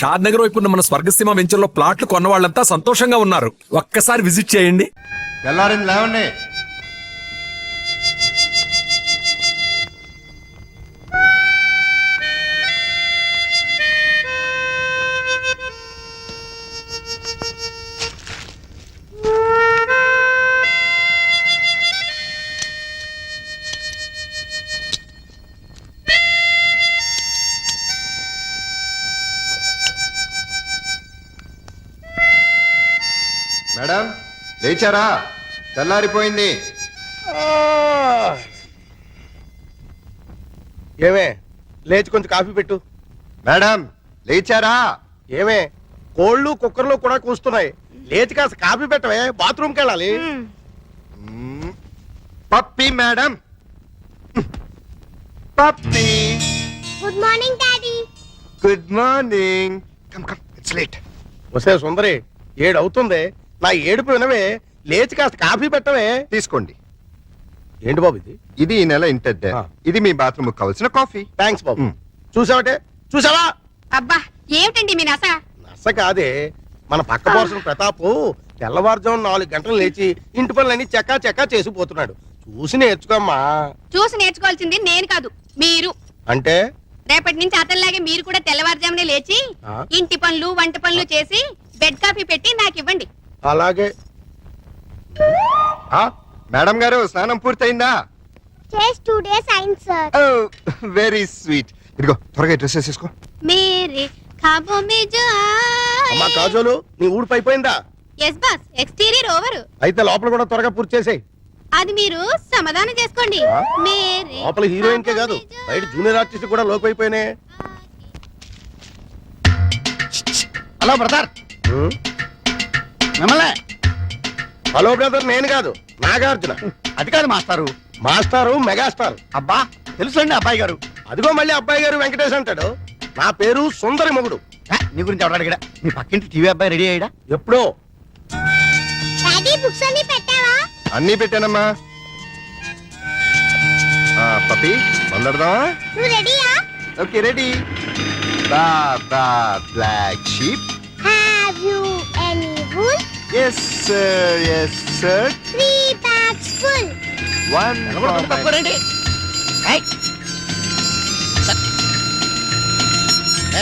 షాద్ నగర్ వైపు ఉన్న మన స్వర్గసీమ వెంచర్లో ప్లాట్లు కొన్న వాళ్ళంతా సంతోషంగా ఉన్నారు. ఒక్కసారి విజిట్ చేయండి. తెల్లారింది లేవండి. మేడం లేచారా? తెల్లారిపోయింది. ఏమే లేచి కొంచెం కాఫీ పెట్టు. మేడం లేచారా? ఏమే కోళ్ళు కుక్కర్లు కూడా కూస్తున్నాయి. లేచి కాస్త కాఫీ పెట్టవే, బాత్రూమ్కి వెళ్ళాలి. పప్పి మేడం, పప్పి. Good morning daddy. Good morning. Come come, it's late. వసే సుందరి, 7 అవుతుంది. నా ఏడుపు వినవే, లేచి కాస్త కాఫీ పెట్టవే. తీసుకోండి. ఏంటి బాబు ఇది? ఇది ఈ నెల ఇంటర్. ఇది మీ బాత్రూమ్ కావాల్సిన కాఫీ. థ్యాంక్స్ బాబు. చూసావటే, చూసావా? అబ్బా ఏమిటండి మీ నస? నస కాదే, మన పక్క పోర్షన్ ప్రతాపు తెల్లవారుజాము 4 గంటలు లేచి ఇంటి పనులన్నీ చెక్కా చెక్కా చేసిపోతున్నాడు. చూసి నేర్చుకోమ్మా. చూసి నేర్చుకోవాల్సింది నేను కాదు, మీరు. అంటే రేపటి నుంచి అతనిలాగే మీరు కూడా తెల్లవారుజామునే లేచి ఇంటి పనులు వంట పనులు చేసి బెడ్ కాఫీ పెట్టి నాకు ఇవ్వండి. అలాగే. మేడం గారు స్నానం పూర్తయిందా? చేసి 2 days అయింది సార్. Very sweet. ఇదిగో త్వరగా డ్రెస్ వేసేసుకో. మేరే ఖాబో మే జో అమ్మా కాజోలు, నీ ఊడిపు అయిపోయిందా? Yes boss, exterior over. అయితే లోపల కూడా త్వరగా పూర్తి చేసేయ్. అది మీరు సమాధానం చేసుకోండి. మేరే లోపల హీరోయిన్ కే కాదు, బయట జూనియర్ ఆర్టిస్ట్ కూడా లోకి అయిపోయినాయి. హలో బ్రదర్, మిమ్మల్ని. హలో బ్రదర్, నేను కాదు, నాగార్జున. అది కాదు మాస్టారు. మాస్టారు మెగాస్టార్. అబ్బా తెలుసండి అబ్బాయి గారు. అదిగో మళ్ళీ అబ్బాయి గారు వెంకటేష్ అంటాడు. నా పేరు సుందరి మొగుడు. నీ గురించి ఎవరు అడిగాడా? మీ పక్కింటి టీవీ అబ్బాయి రెడీ అయ్యాడా? ఎప్పుడో. డాడీ బుక్స్ అన్ని పెట్టావా? అన్నీ పెట్టానమ్మా. పప్పి మొదలెడదామా? నువ్వు రెడీయా? Okay ready. Baba black sheep. Have you any wool? Yes sir, yes sir. 3 bags full. One for my... తప్పుకోరండి.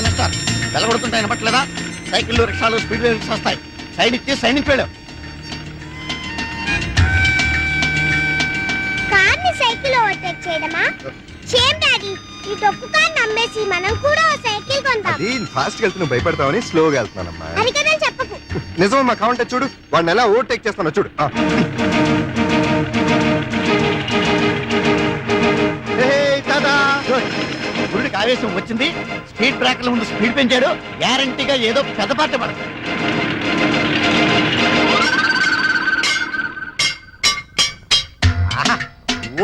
మాస్టర్ వెళ్ళగొడుతుంటే వినపట్లేదా? సైకిళ్ళు రిక్షాలు స్పీడ్ లిమిట్స్ వస్తాయి. సైడ్ ఇచ్చి సైడ్ నుంచి వెళ్ళాం. కార్ని సైకిల్ ఓవర్టేక్ చేయడమా? షేమ్ డాడీ, ఈ డొక్కు కార్ నమ్మేసి మనం కూడా ఓ సైకిల్ కొందాం. అది ఫాస్ట్ గా వెళ్తున్నా భయపడతావని స్లోగా వెళ్తున్నానమ్మా. అది కదా చెప్పకు. నిజమమ్మా, కావంటే చూడు వాడిని ఎలా ఓవర్టేక్ చేస్తానో చూడు. గురుడికి ఆవేశం వచ్చింది, స్పీడ్ బ్రేకర్ల ముందు స్పీడ్ పెంచాడు. గ్యారంటీగా ఏదో పెద్దపాట పడదు.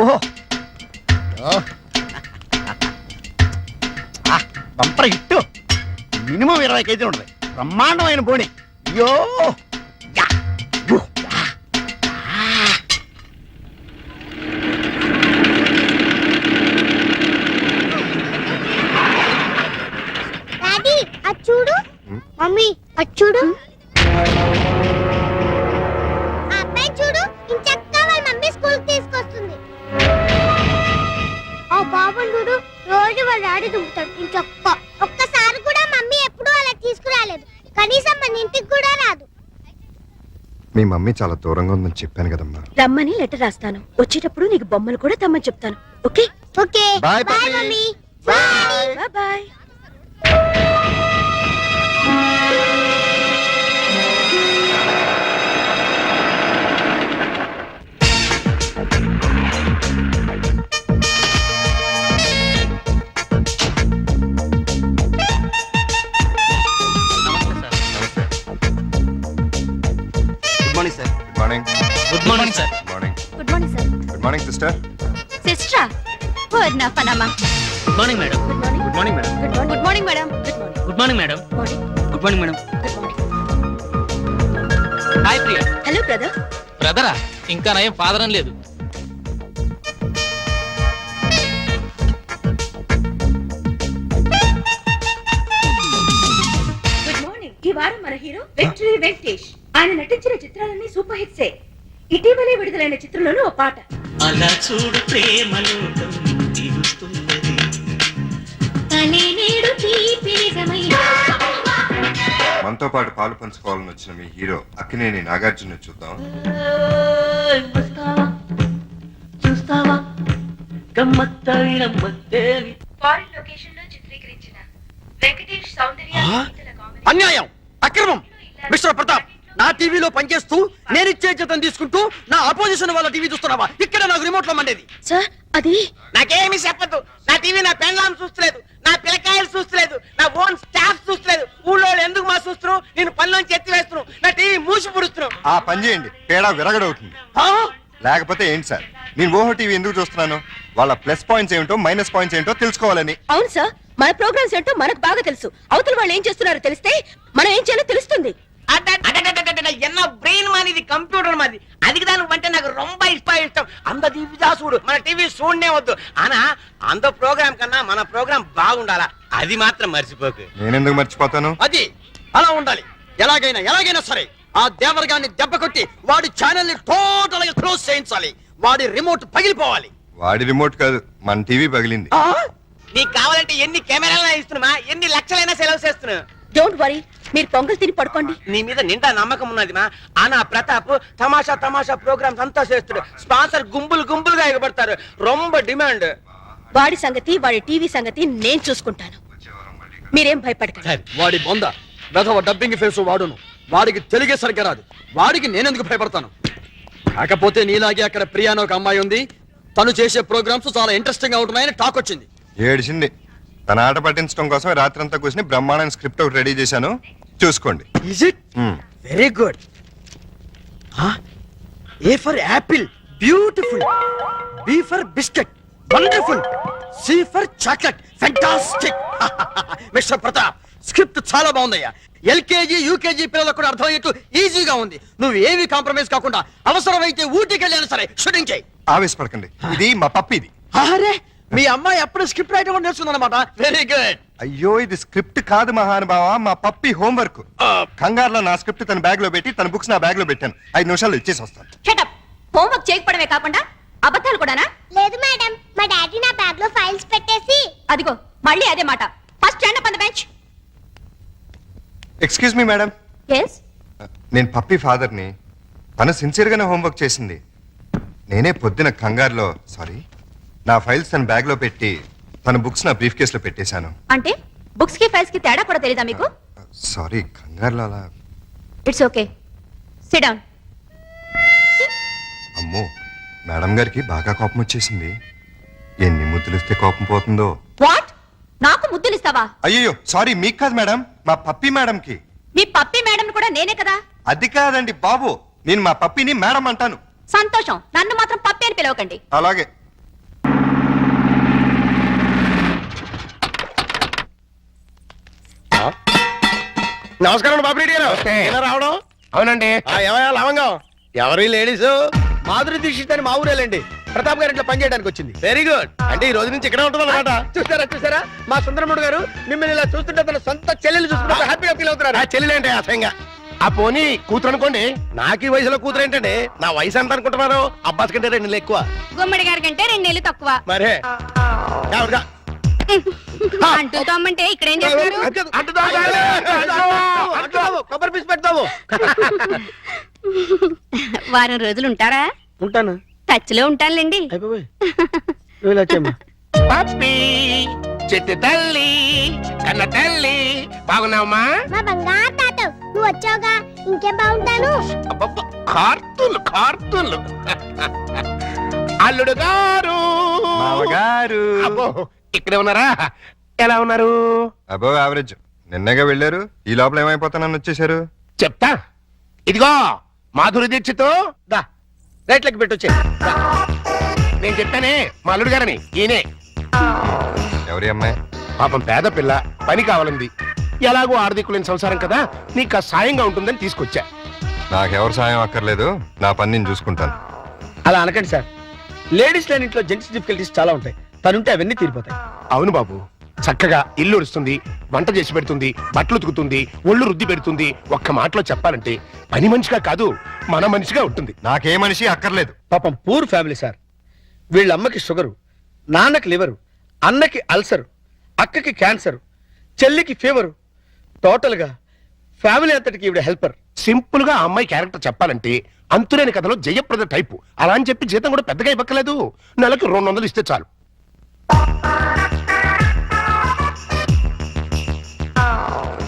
ఓహో బంపర్ హిట్టు. మినిమం 20 కేజీలు ఉంటుంది. బ్రహ్మాండమైన బోణి. అయ్యో డాడీ అది చూడు. మమ్మీ అది చూడు. ఆ అబ్బాయి చూడు, ఇంచక్కా వాళ్ళ మమ్మీ స్కూల్ తీసుకొస్తుంది. ఆ బాబుని చూడు, రోజు వాళ్ళ డాడీ దుంపుతాడు ఇంచక్క. ఒక్కసారి కూడా మమ్మీ ఎప్పుడూ అలా తీసుకురాలేదు. కనీసం మన ఇంటికి కూడా రాదు. మీ మమ్మీ చాలా దూరంగా ఉందని చెప్పాను కదమ్మా. రమ్మని లెటర్ రాస్తాను. వచ్చేటప్పుడు నీకు బొమ్మలు కూడా తెమ్మని చెప్తాను. Okay okay bye bye mummy. Bye. Bye bye. Good morning sir. Good morning sir. Morning. Good morning sir. Good morning sister. సిస్టరా? ఓ నా పనమ్మా. Good morning madam. Good morning. Good morning madam. Good morning madam. Good morning madam. Good morning madam. Good morning. Hi Priya. Hello brother. బ్రదరా? ఇంకా నయం father అని లేదు. ఈ వారం మన హీరో వెంకటేష్ వెంకటేష్. ఆయన నటించిన చిత్రాలన్నీ సూపర్ హిట్సే. ఇటీవలే విడుదలైన చిత్రంలోనూ ఓ పాట. అలా చూడు ప్రేమలోకం తీరుస్తున్నది. మనతో పాటు పాలు పంచుకోవాలని వచ్చిన మీ హీరో అక్కినేని నాగార్జున చూద్దాం. చూస్తావా గమ్మత్తైన మత్తేవి. ఫారిన్ లొకేషన్ లో చిత్రీకరించిన వెంకటేష్ సౌందర్య అన్యాయం, అక్రమం. మిస్టర్ ప్రతాప్, నా టీవీలో పనిచేస్తూ నేను ఇచ్చే జీతం తీసుకుంటూ నా అపోజిషన్ వాళ్ళ టీవీ చూస్తున్నావా? ఇక్కడ నాకు రిమోట్ లో మండేది. సార్ అది నాకేమి చెప్పదు. నా టీవీ నా పెండ్లాం చూస్తలేదు, నా పిల్లకాయలు చూస్తలేదు, నా ఓన్ స్టాఫ్ చూస్తలేదు. ఊళ్ళో ఎందుకు మా చూస్తున్నావు? నేను పనిలోంచి ఎత్తి వేస్తున్నావు, నా టీవీ మూసి పుడుస్తున్నావు. ఆ పని చేయండి, పేడ విరగడవుతుంది. లేకపోతే ఏంటి సార్, నేను ఓహో టీవీ ఎందుకు చూస్తున్నాను? వాళ్ళ ప్లస్ పాయింట్స్ ఏమిటో మైనస్ పాయింట్స్ ఏంటో తెలుసుకోవాలని. అవును సార్, మన ప్రోగ్రామ్స్ ఏంటో మనకు బాగా తెలుసు. అవతల వాళ్ళు ఏం చేస్తున్నారో తెలిస్తే మనం ఏం చేయాలో తెలుస్తుంది. என்ன பிரெயின் மாதிரி இது கம்ப்யூட்டர் மாதிரி. அதுக்கு தான் வந்து నాకు ரொம்ப ఇష్టం. అంత టీవీ చూడు, మన టీవీ చూడనే వద్దు. ఆనా అంత ప్రోగ్రామ్ కన్నా మన ప్రోగ్రామ్ బాగుండాలా, అది మాత్రం మర్చిపోకు. నేనెందుకు మర్చిపోతాను? అది అలా ఉండాలి. ఎలాగైనా సరే ఆ దేవరగాన్ని దెబ్బ కొట్టి వాడి ఛానల్ ని టోటల్ గా క్లోజ్ చేయించాలి. వాడి రిమోట్ పగిలిపోవాలి. వాడి రిమోట్ కాదు, మన టీవీ పగిలింది. నీకు కావాలంటే ఎన్ని కెమెరాలైనా ఇస్తున్నా, ఎన్ని లక్షలైనా సెలవు చేస్తున్నా. డోంట్ వరీ, మీరు పొంగల్ తిని పడుకోండి. నీ మీద నిండా నమ్మకం ఉన్నది మా. ఆనా ప్రతాప్ తమాషా ప్రోగ్రామ్స్ అంతా చేస్తాడు. స్పాన్సర్ గుంపులుగా ఎగబడతారు. రొంబ డిమాండ్. వాడి సంగతి, వాడి టీవీ సంగతి నేను చూసుకుంటాను. మీరేం భయపడకండి. వాడి బొంద వెధవ డబ్బింగ్ ఫేస్ వాడును. వాడికి తెలుగే సరిగ్గా రాదు. వాడికి నేనెందుకు భయపడతాను? కాకపోతే నీలాగే అక్కడ ప్రియానో ఒక అమ్మాయి ఉంది. తను చేసే ప్రోగ్రామ్స్ చాలా ఇంట్రెస్టింగ్ గా ఉంటున్నాయని టాక్ వచ్చింది. ఏడిచింది. తన ఆట పట్టించడం కోసం రాత్రంతా కూర్చుని బ్రహ్మాండ స్క్రిప్ట్ ఒకటి రెడీ చేశాను, చూసుకోండి. Is it? Very good. A for apple, beautiful. B for biscuit, wonderful. C for chocolate, fantastic. Mister Pratap, script చాలా బాగుందయ్యా. ఎల్కేజీ యూకేజీ పిల్లలకు కూడా అర్థమయ్యేట్టు ఈజీగా ఉంది. నువ్వు ఏమి కాంప్రమైజ్ కాకుండా అవసరమైతే ఊటీకి వెళ్ళాను సరే షూటింగ్ చేయి. ఆవేశపడకండి, ఇది మా పప్పిది. అరే, మీ అమ్మాయి అప్పుడు స్క్రిప్ట్ రైటర్ కూడా నేర్చుకుందన్నమాట. Very good. అయ్యో, ఇది స్క్రిప్ట్ కాదు మహానుభావ, మా పప్పి హోంవర్క్. కంగారులో నా స్క్రిప్ట్ తన బ్యాగ్ లో పెట్టి తన బుక్స్ నా బ్యాగ్ లో పెట్టాను. 5 నిమిషాల్లో ఇచ్చేసి వస్తాను. షటప్. హోంవర్క్ చేయకపోవడమే కాకుండా అబద్ధాలు కూడానా? లేదు మేడం, మా డాడీ నా బ్యాగ్ లో ఫైల్స్ పెట్టేసి. అదిగో మళ్ళీ అదే మాట. First stand up on the bench. Excuse me madam, yes నేను పప్పి ఫాదర్ని. తను సిన్సియర్ గానే హోంవర్క్ చేసింది. నేనే పొద్దున కంగారులో నా ఫైల్స్ తన బ్యాగ్ లో పెట్టి తన బుక్స్ నా బ్రీఫ్ కేస్ లో పెట్టేశాను. అంటే బుక్స్ కి ఫైల్స్ కి తేడా కూడా తెలీదా మీకు? సారీ, కంగారులో అలా. It's okay, SIT down. అమ్మో, మేడం గారికి బాగా కోపం వచ్చేసింది. ఎన్ని ముద్దులిస్తే కోపం పోతుందో. వాట్? నాకు ముద్దులిస్తావా? అయ్యో సారీ, మీకు కాదు మేడం, మా పప్పి మేడంకి. మీ పప్పి మేడం కూడా నేనే కదా. అది కాదండి బాబు, నేను మా పప్పిని మేడం అంటాను. సంతోషం, నన్ను మాత్రం పప్పి అని పిలవకండి. అలాగే. నమస్కారం బాబు రెడ్డి గారు. ఎలా రావడం? అవునండి. ఏమయ్యా లవంగం? ఎవరి లేడీస్? మాధురి దీక్షిత్ అని మా ఊరేలండి. ప్రతాప్ గారు ఇట్లా పని చేయడానికి వచ్చింది. Very good. అంటే ఈ రోజు నుంచి ఇక్కడే ఉంటుంది అనమాట. చూసారా మా సుందరముడు గారు మిమ్మల్ని ఇలా చూస్తుంటే తన సొంత చెల్లెలు చూస్తుంటే హ్యాపీగా ఫీల్ అవుతున్నారు. చెల్లెలు అంటే అసహ్యంగా. ఆ పోనీ కూతురు అనుకోండి. నాకు ఈ వయసులో కూతురు ఏంటండి? నా వయసు ఎంత అనుకుంటున్నారు? అబ్బాస్ కంటే 2 నెలలు ఎక్కువ. గుమ్మడి గారి కంటే 2 నెలలు తక్కువ. మరే అంటూ తమ్మంటే ఇక్కడ ఏం చేస్తారు? కొబ్బరి పీసు పెడతావు. వారం రోజులు ఉంటారా? ఉంటాను. టచ్ లో ఉంటానులేండి. అయిపోయి నువ్వు ఇలా వచ్చేమ్మా. పప్పి, చెట్టు తల్లి, కన్న తల్లి, బాగున్నావమ్మా? మా బంగారు తాత, నువ్వు వచ్చావుగా, ఇంకేం బాగుంటాను. అబ్బబ్బ, కార్తూలు అల్లుడు గారు, మామగారు. అబ్బో ఇక్కడే ఉన్నారా? ఎలా ఉన్నారు? అబో యావరేజ్. నిన్నగా వెళ్ళారు, ఈ లోపల ఏమైపోతానని వచ్చేసారు. చెప్తా. ఇదిగో మాధురి దీక్షతో దా రైట్లకి పెట్టొచ్చే. నేను చెప్తానే, మా అల్లుడు గారని. ఈయనే. ఎవరి అమ్మాయి? పాపం పేద పిల్ల, పని కావాలంది. ఎలాగో ఆర్థికులేని సంసారం కదా, నీకు సాయంగా ఉంటుందని తీసుకొచ్చా. నాకెవరు సాయం అక్కర్లేదు, నా పని నేను చూసుకుంటాను. అలా అనకండి సార్. లేడీస్ లేని ఇంట్లో జెంట్స్ డిఫికల్టీస్ చాలా ఉంటాయి. తనుంటే అవన్నీ తీరిపోతాయి. అవును బాబు, చక్కగా ఇల్లు ఉడుస్తుంది, వంట చేసి పెడుతుంది, బట్టలు ఉతుకుతుంది, ఒళ్ళు రుద్ది పెడుతుంది. ఒక్క మాటలో చెప్పాలంటే పని మనిషిగా కాదు, మన మనిషిగా ఉంటుంది. నాకే మనిషి అక్కర్లేదు. పాపం పూర్ ఫ్యామిలీ సార్. వీళ్ళ అమ్మకి షుగరు, నాన్నకి లివరు, అన్నకి అల్సరు, అక్కకి క్యాన్సర్, చెల్లికి ఫీవరు. టోటల్ గా ఫ్యామిలీ అంతటికి ఈవిడ హెల్పర్. సింపుల్ గా ఆ అమ్మాయి క్యారెక్టర్ చెప్పాలంటే అంతులేని కథలో జయప్రద టైపు. అలా అని చెప్పి జీతం కూడా పెద్దగా ఇవ్వక్కలేదు, నెలకు 200 ఇస్తే చాలు.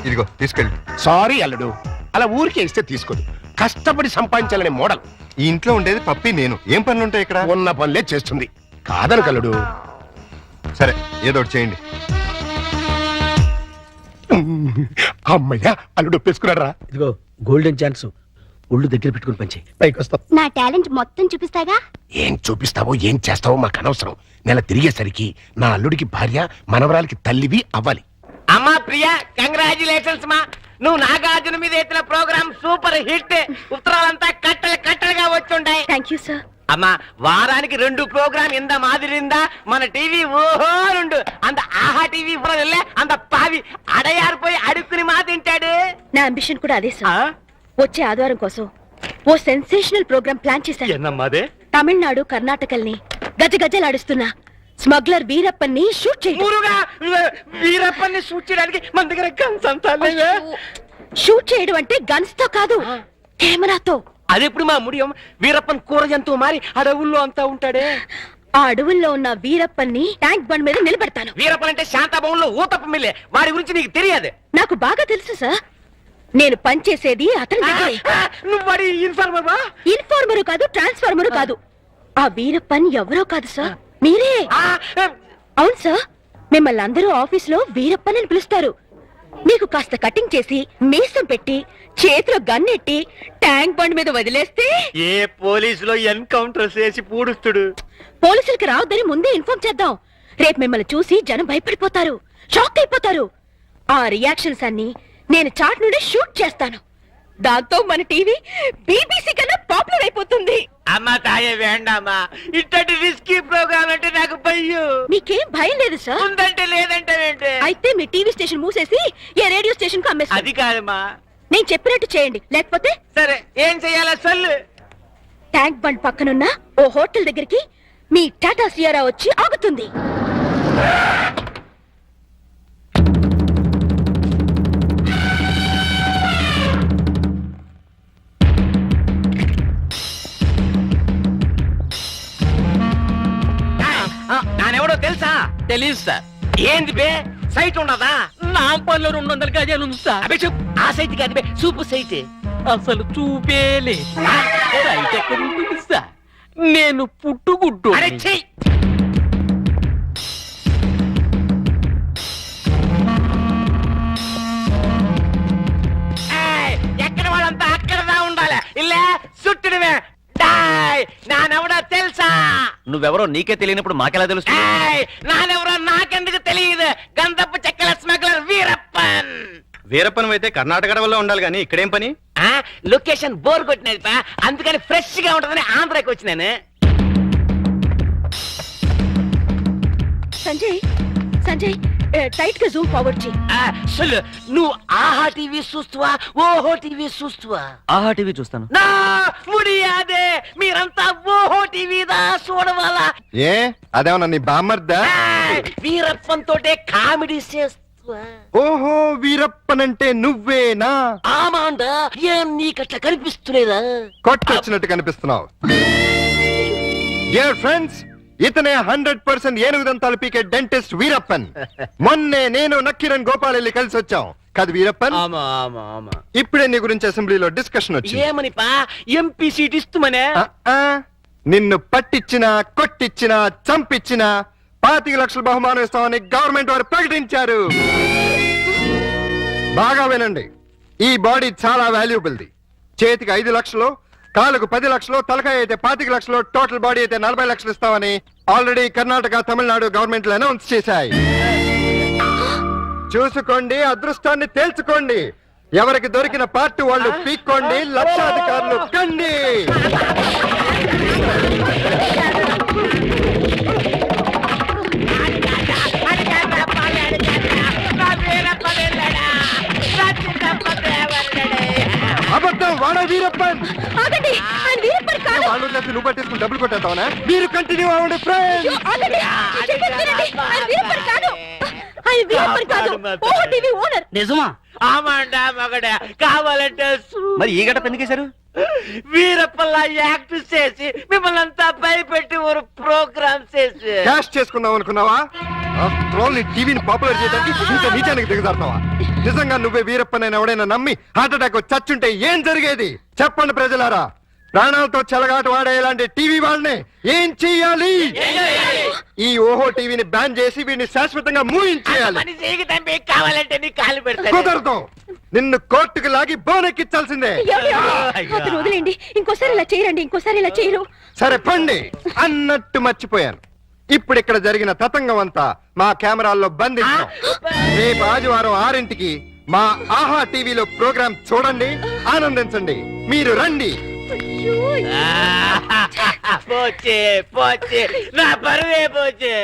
ఇదిగో తీసుకెళ్ళి. సారీ అల్లుడు, అలా ఊరికే ఇస్తే తీసుకోదు. కష్టపడి సంపాదించాలనే మోడల్. ఈ ఇంట్లో ఉండేది పప్పి నేను. ఏం పనులు ఉంటాయి ఇక్కడ? ఉన్న పనులే చేస్తుంది, కాదను కల్లుడు. సరే ఏదో ఒకటి చేయండి. అమ్మయ్యా, అల్లుడు ఒప్పేసుకున్నారా? ఇదిగో గోల్డెన్ ఛాన్స్, ఒళ్ళు దగ్గర పెట్టుకుని పంచే. పైకి వస్తాం. నా టాలెంట్ మొత్తం చూపిస్తాగా. ఏం చూపిస్తావో ఏం చేస్తావో మాకు అనవసరం. నెల తిరిగేసరికి నా అల్లుడికి భార్య, మనవరాలకి తల్లివి అవ్వాలి. అమ్మా ప్రియా, కంగ్రాచులేషన్స్ మా. నువ్వు నాగార్జున మీద ఎత్తిన ప్రోగ్రామ్ సూపర్ హిట్. ఉత్తరాలంతా కట్టలు కట్టలుగా వచ్చుంటాయి. Thank you sir. అమ్మా వారానికి 2 ప్రోగ్రామ్ ఇంద మాదిరిందా మన టీవీ ఓహో 2 అంత ఆహా టీవీ ఇవ్వలే అంత పావి అడయారిపోయి అడుక్కుని మా తింటాడు. నా అంబిషన్ కూడా అదే సార్. వచ్చే ఆదివారం కోసం ఓ సెన్సేషనల్ ప్రోగ్రామ్ ప్లాన్ చేశాను. ఎన్నమ్మాదే? తమిళనాడు, కర్ణాటకల్ని గజగజలాడిస్తున్న స్మగ్లర్ వీరప్పన్ని షూట్ చేయండి. మురుగా వీరప్పన్ని షూట్ చేయడానికి మన దగ్గర గన్స్ అంతా లేవే. షూట్ చేయడం అంటే గన్స్ తో కాదు, కెమెరాతో. అదెప్పుడు మా ముడియం? వీరప్పన్ కూర జంతువు మారి అడవుల్లో అంతా ఉంటాడే. ఆ అడవుల్లో ఉన్న వీరప్పన్ని ట్యాంక్ బండ్ మీద నిలబెడతాను. వీరప్పన్ అంటే శాంతాభవన్లో ఊతప్ప మిల్లే. వాడి గురించి నీకు తెలియదు? నాకు బాగా తెలుసు సార్. నేను పనిచేసేది అతని దగ్గరే. నువ్వు వాడి ఇన్ఫార్మర్? ఇన్ఫార్మరు కాదు, ట్రాన్స్ఫార్మరు కాదు. ఆ వీరప్పన్ ఎవరో కాదు సార్, మీరే. అవును సార్, మిమ్మల్ని అందరూ ఆఫీస్ లో వీరప్పన్ అని పిలుస్తారు. మీకు కాస్త కటింగ్ చేసి మీసం పెట్టి చేతిలో గన్నెట్టి ట్యాంక్ బండ్ మీద వదిలేస్తే ఏ పోలీసులో ఎన్కౌంటర్ చేసి పూడుస్తుడు. పోలీసులకి రావద్దని ముందే ఇన్ఫార్మ్ చేద్దాం. రేపు మిమ్మల్ని చూసి జనం భయపడిపోతారు, షాక్ అయిపోతారు. ఆ రియాక్షన్స్ అన్ని నేను చాట్ నుండి షూట్ చేస్తాను. దాంతో మన టీవీ బీబీసీ కన్నా పాపులర్ అయిపోతుంది. అమ్మా తాయే వేండామా, ఇట్టటి రిస్కీ ప్రోగ్రామ్ అంటే నాకు భయం. మీకేం భయం లేదు సార్? ఉందంటే లేదంటే ఏంటి? అయితే మీ టీవీ స్టేషన్ మూసేసి ఏ రేడియో స్టేషన్ కు అమ్మేస్తారు. అది కాదమ్మా. నేను చెప్పినట్టు చేయండి, లేకపోతే సరే ఏం చెయ్యాలా సొల్లు. ట్యాంక్ బండ్ పక్కనున్న ఓ హోటల్ దగ్గరికి మీ టాటా సియారా వచ్చి ఆగుతుంది. నానెవడో తెలుసా? తెలీదు సార్. ఏంది బే, సైట్ ఉండదా? నా పనిలో 200 గజాలు ఉంది సార్. అబే చెప్పు, ఆ సైట్ కాదు బే, సూపు సైట్. అసలు చూపేలే. సైట్ ఎక్కడ ఉంటుంది సార్? నేను పుట్టుగుడ్డు. అరే చెయ్యి. ఎక్కడ వాళ్ళంతా అక్కడదా ఉండాలి. ఇల్లే చుట్టడమే. నానెవడో తెలుసా? నువ్వెవరో నీకే తెలియనప్పుడు మాకెలా తెలుసు? నానెవరో నాకెందుకు తెలియదు. గంధపు చెక్కల స్మగ్లర్ వీరప్పన్. వీరప్పన్ అయితే కర్ణాటక వల్ల ఉండాలి కానీ ఇక్కడేం పని? లొకేషన్ బోర్ కొట్టినది పా, అందుకని ఫ్రెష్ గా ఉంటుందని ఆంధ్రాకి వచ్చినాను. సంజయ్, సంజయ్ టైట్ గా జూమ్ ఫార్వర్డ్ చేయి. సొల్లు, నువ్వు ఆహా టీవీ చూస్తువా ఓహో టీవీ చూస్తువా? ఆహా టీవీ చూస్తాను. నా ముడియాదే, మీరంతా ఓహో టీవీదా చూడవాలా? ఏ అదేమన్నా నీ బామ్మర్దా? వీరప్పన్ తోటే కామెడీ చేస్తువా? ఓహో వీరప్పనంటే నువ్వేనా? ఆమాండా, ఏం నీకట్లా కనిపిస్తులేదా? కొట్టొచ్చినట్టు కనిపిస్తున్నావు. డియర్ ఫ్రెండ్స్, ఇతనే 100% ఏనుగు దంతాలు పీకే డెంటిస్ట్ వీరప్పన్. మొన్నే నేను నక్కిరణ్ గోపాల్ వెళ్ళి కలిసి వచ్చాం కాదు వీరప్పన్? ఇప్పుడే నీ గురించి అసెంబ్లీలో డిస్కషన్ వచ్చింది. ఏమని పా? ఎంపీ సీట్ ఇస్తుమనే? నిన్ను పట్టించినా కొట్టించినా చంపించినా 25 లక్షల బహుమానం ఇస్తామని గవర్నమెంట్ వారు ప్రకటించారు. బాగా వినండి, ఈ బాడీ చాలా వాల్యుబుల్ది. చేతికి 5 లక్షలు, కాలుకు 10 లక్షలు, తలకాయ అయితే 25 లక్షలు, టోటల్ బాడీ అయితే 40 లక్షలు ఇస్తామని ఆల్రెడీ కర్ణాటక, తమిళనాడు గవర్నమెంట్లు అనౌన్స్ చేశాయి. చూసుకోండి, అదృష్టాన్ని తేల్చుకోండి. ఎవరికి దొరికిన పార్ట్ వాళ్ళు పీక్కోండి, లక్షాధికారులు కండి. వాడా వీరప్పన్. ఆగండి, ఆయన వీరప్పన్ కాదు. వాళ్ళు వదిలేసి నువ్వు పట్టేసుకుని డబ్బులు కొట్టేస్తావనా? మీరు కంటిన్యూ అవ్వండి ఫ్రెండ్స్. అయ్యో, ఆగండి, నేను చెప్పేది వినండి. ఆయన వీరప్పన్ కాదు. ఆయన వీరప్పన్ కాదు, ఓహో టీవీ ఓనర్. నిజమా? ఆమండా మగడా కావాలంటే మరి ఈ గడప ఎందుకేశారు? వీరప్పల్లా యాక్ట్ చేసి మిమ్మల్ని అంతా భయపెట్టి ఒక ప్రోగ్రామ్ చేసి క్యాష్ చేసుకుందాం అనుకున్నావా? ఆఫ్టర్ ఆల్ నీ టీవీని పాపులర్ చేయడానికి ఇంత నీచానికి దిగజారుతావా? నిజంగా నువ్వే వీరప్పనని ఎవడైనా నమ్మి హార్ట్ అటాక్ చచ్చుంటే ఏం జరిగేది? చెప్పండి ప్రజలారా. ప్రాణాలతో చెలగాట వాడే ఇలాంటి టీవీ వాళ్ళని ఏం చెయ్యాలి? ఈ ఓహో టీవీని బ్యాన్ చేసి వీడిని శాశ్వతంగా మూయించేయాలి. పని చేయకి తంబి కావాలంటే నీ కాలు పెడతాను. కుదరదు. నిన్ను కోర్టుకు లాగి బోనెక్కించాల్సిందే. ఏమండి, ఆగండి. అతను వదిలేండి. ఇంకోసారి ఇలా చేయరండి, ఇంకోసారి ఇలా చేయరు. సరే పండి. అన్నట్టు మర్చిపోయాను. ఇప్పుడు ఇక్కడ జరిగిన తతంగం అంతా మా కెమెరాల్లో బంధించాం. రేపు ఆదివారం 6ంటికి మా ఆహా టీవీలో ప్రోగ్రాం చూడండి, ఆనందించండి. మీరు రండి. పోచే పోచే నా పరువే పోచే.